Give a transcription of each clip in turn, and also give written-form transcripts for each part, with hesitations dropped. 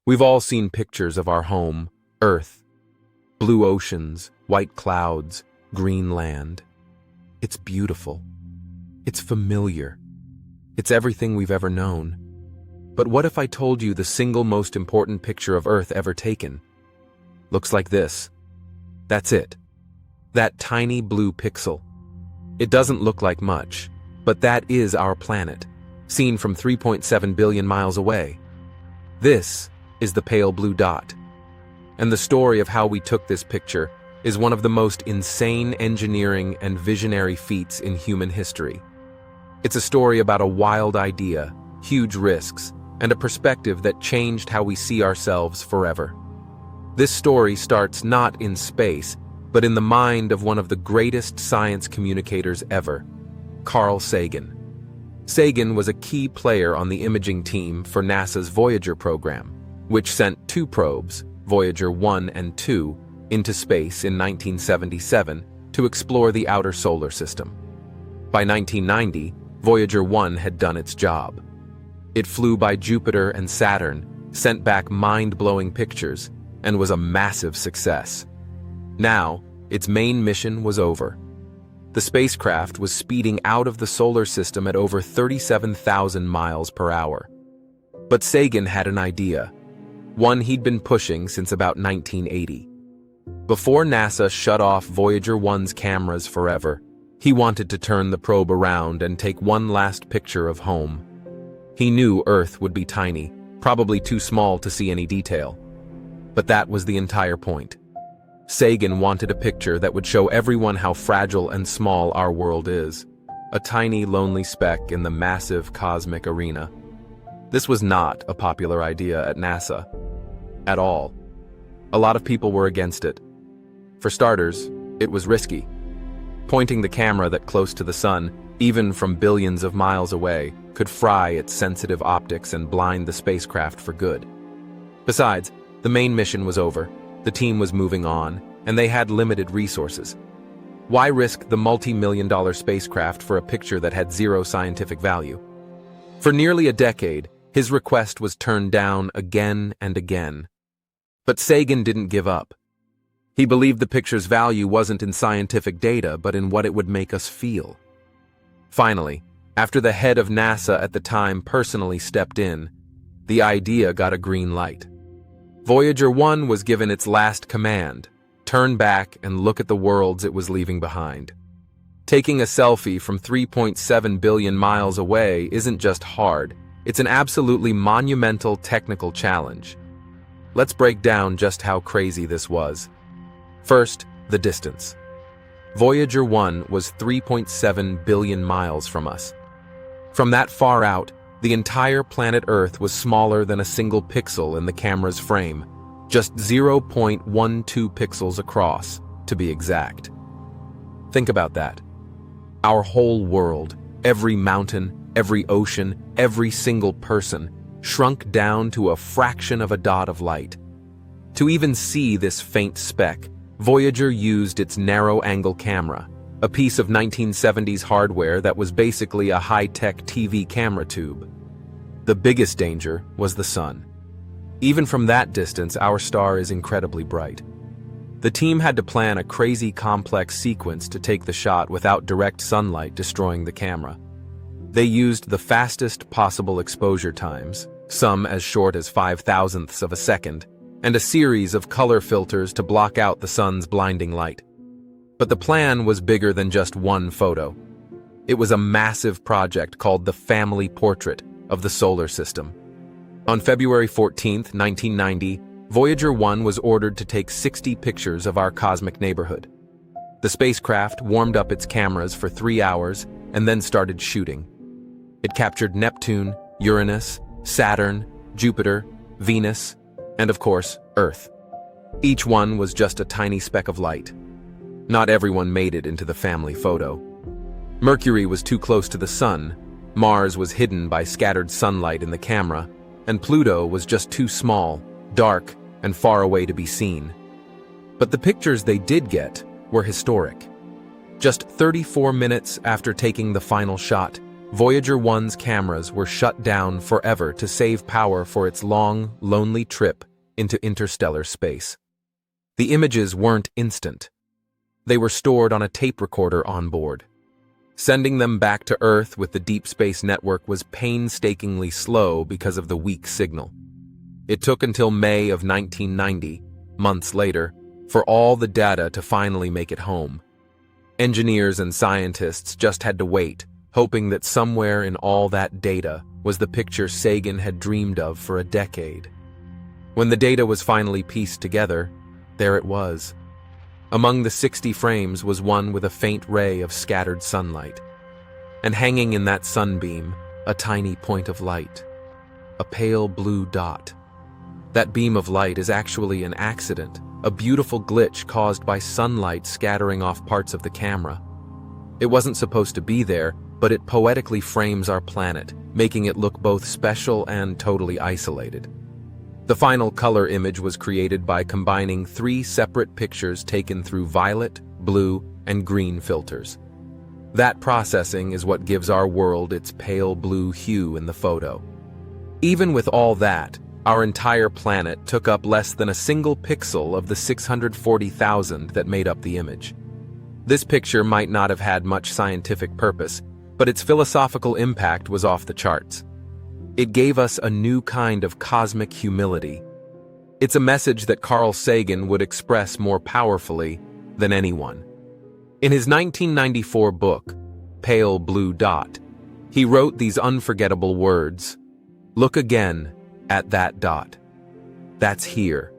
We've all seen pictures of our home, Earth, blue oceans, white clouds, green land. It's beautiful. It's familiar. It's everything we've ever known. But what if I told you the single most important picture of Earth ever taken? Looks like this. That's it. That tiny blue pixel. It doesn't look like much, but that is our planet, seen from 3.7 billion miles away. This is the pale blue dot. And the story of how we took this picture is one of the most insane engineering and visionary feats in human history. It's a story about a wild idea, huge risks, and a perspective that changed how we see ourselves forever. This story starts not in space, but in the mind of one of the greatest science communicators ever, Carl Sagan. Sagan was a key player on the imaging team for NASA's Voyager program, which sent two probes, Voyager 1 and 2, into space in 1977 to explore the outer solar system. By 1990, Voyager 1 had done its job. It flew by Jupiter and Saturn, sent back mind-blowing pictures, and was a massive success. Now, its main mission was over. The spacecraft was speeding out of the solar system at over 37,000 miles per hour. But Sagan had an idea, one he'd been pushing since about 1980. Before NASA shut off Voyager 1's cameras forever, he wanted to turn the probe around and take one last picture of home. He knew Earth would be tiny, probably too small to see any detail. But that was the entire point. Sagan wanted a picture that would show everyone how fragile and small our world is. A tiny, lonely speck in the massive cosmic arena. This was not a popular idea at NASA. At all. A lot of people were against it. For starters, it was risky. Pointing the camera that close to the sun, even from billions of miles away, could fry its sensitive optics and blind the spacecraft for good. Besides, the main mission was over, the team was moving on, and they had limited resources. Why risk the multi-million-dollar spacecraft for a picture that had zero scientific value? For nearly a decade, his request was turned down again and again. But Sagan didn't give up. He believed the picture's value wasn't in scientific data, but in what it would make us feel. Finally, after the head of NASA at the time personally stepped in, the idea got a green light. Voyager 1 was given its last command: turn back and look at the worlds it was leaving behind. Taking a selfie from 3.7 billion miles away isn't just hard, it's an absolutely monumental technical challenge. Let's break down just how crazy this was. First, the distance. Voyager 1 was 3.7 billion miles from us. From that far out, the entire planet Earth was smaller than a single pixel in the camera's frame, just 0.12 pixels across, to be exact. Think about that. Our whole world, every mountain, every ocean, every single person, shrunk down to a fraction of a dot of light. To even see this faint speck, Voyager used its narrow-angle camera, a piece of 1970s hardware that was basically a high-tech TV camera tube. The biggest danger was the sun. Even from that distance, our star is incredibly bright. The team had to plan a crazy complex sequence to take the shot without direct sunlight destroying the camera. They used the fastest possible exposure times, some as short as 0.005 of a second, and a series of color filters to block out the sun's blinding light. But the plan was bigger than just one photo. It was a massive project called the Family Portrait of the Solar System. On February 14, 1990, Voyager 1 was ordered to take 60 pictures of our cosmic neighborhood. The spacecraft warmed up its cameras for 3 hours and then started shooting. It captured Neptune, Uranus, Saturn, Jupiter, Venus, and of course, Earth. Each one was just a tiny speck of light. Not everyone made it into the family photo. Mercury was too close to the sun, Mars was hidden by scattered sunlight in the camera, and Pluto was just too small, dark, and far away to be seen. But the pictures they did get were historic. Just 34 minutes after taking the final shot, Voyager 1's cameras were shut down forever to save power for its long, lonely trip into interstellar space. The images weren't instant. They were stored on a tape recorder on board. Sending them back to Earth with the Deep Space Network was painstakingly slow because of the weak signal. It took until May of 1990, months later, for all the data to finally make it home. Engineers and scientists just had to wait, hoping that somewhere in all that data was the picture Sagan had dreamed of for a decade. When the data was finally pieced together, there it was. Among the 60 frames was one with a faint ray of scattered sunlight. And hanging in that sunbeam, a tiny point of light. A pale blue dot. That beam of light is actually an accident, a beautiful glitch caused by sunlight scattering off parts of the camera. It wasn't supposed to be there, but it poetically frames our planet, making it look both special and totally isolated. The final color image was created by combining 3 separate pictures taken through violet, blue, and green filters. That processing is what gives our world its pale blue hue in the photo. Even with all that, our entire planet took up less than a single pixel of the 640,000 that made up the image. This picture might not have had much scientific purpose, but its philosophical impact was off the charts. It gave us a new kind of cosmic humility. It's a message that Carl Sagan would express more powerfully than anyone. In his 1994 book, Pale Blue Dot, he wrote these unforgettable words: "Look again at that dot. That's here.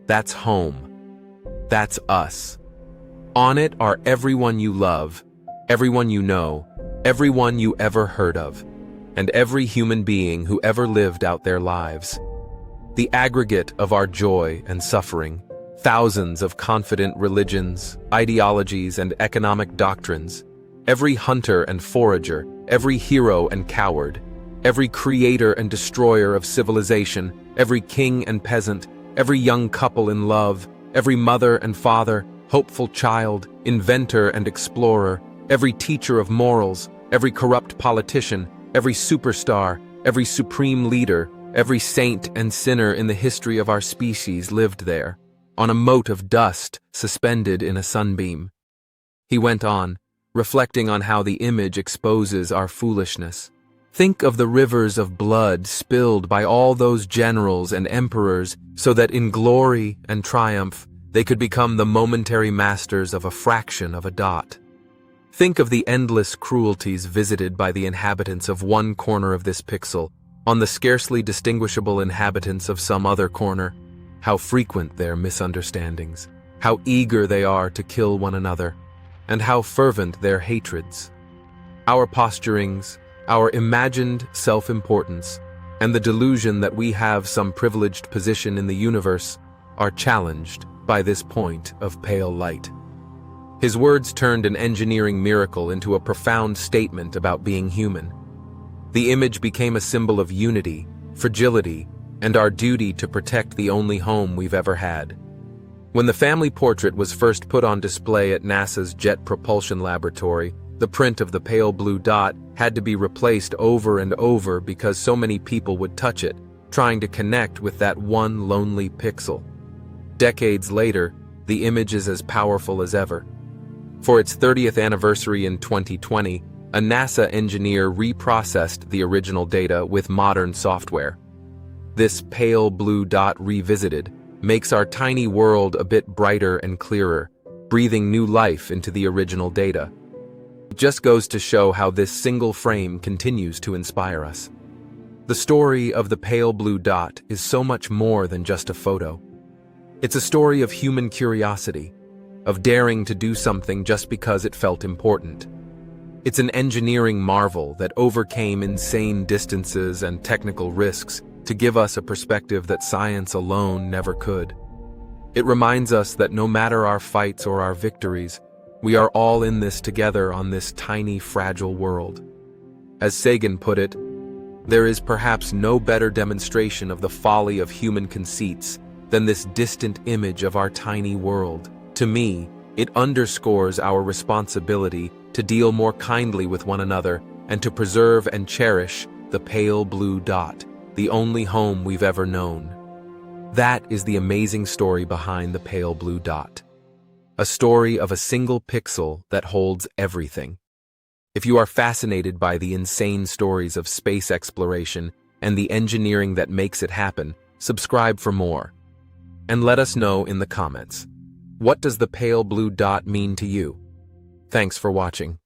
That's home. That's us. On it are everyone you love, everyone you know, everyone you ever heard of, and every human being who ever lived out their lives. The aggregate of our joy and suffering, thousands of confident religions, ideologies, and economic doctrines, every hunter and forager, every hero and coward, every creator and destroyer of civilization, every king and peasant, every young couple in love, every mother and father, hopeful child, inventor and explorer, every teacher of morals, every corrupt politician, every superstar, every supreme leader, every saint and sinner in the history of our species lived there, on a mote of dust suspended in a sunbeam." He went on, reflecting on how the image exposes our foolishness. Think of the rivers of blood spilled by all those generals and emperors so that in glory and triumph they could become the momentary masters of a fraction of a dot. Think of the endless cruelties visited by the inhabitants of one corner of this pixel on the scarcely distinguishable inhabitants of some other corner. How frequent their misunderstandings, how eager they are to kill one another, and how fervent their hatreds. Our posturings, our imagined self-importance, and the delusion that we have some privileged position in the universe are challenged by this point of pale light. His words turned an engineering miracle into a profound statement about being human. The image became a symbol of unity, fragility, and our duty to protect the only home we've ever had. When the family portrait was first put on display at NASA's Jet Propulsion Laboratory, the print of the pale blue dot had to be replaced over and over because so many people would touch it, trying to connect with that one lonely pixel. Decades later, the image is as powerful as ever. For its 30th anniversary in 2020, a NASA engineer reprocessed the original data with modern software. This pale blue dot revisited makes our tiny world a bit brighter and clearer, breathing new life into the original data. It just goes to show how this single frame continues to inspire us. The story of the pale blue dot is so much more than just a photo. It's a story of human curiosity, of daring to do something just because it felt important. It's an engineering marvel that overcame insane distances and technical risks to give us a perspective that science alone never could. It reminds us that no matter our fights or our victories, we are all in this together on this tiny, fragile world. As Sagan put it, there is perhaps no better demonstration of the folly of human conceits than this distant image of our tiny world. To me, it underscores our responsibility to deal more kindly with one another and to preserve and cherish the pale blue dot, the only home we've ever known. That is the amazing story behind the pale blue dot. A story of a single pixel that holds everything. If you are fascinated by the insane stories of space exploration and the engineering that makes it happen, subscribe for more. And let us know in the comments, what does the pale blue dot mean to you? Thanks for watching.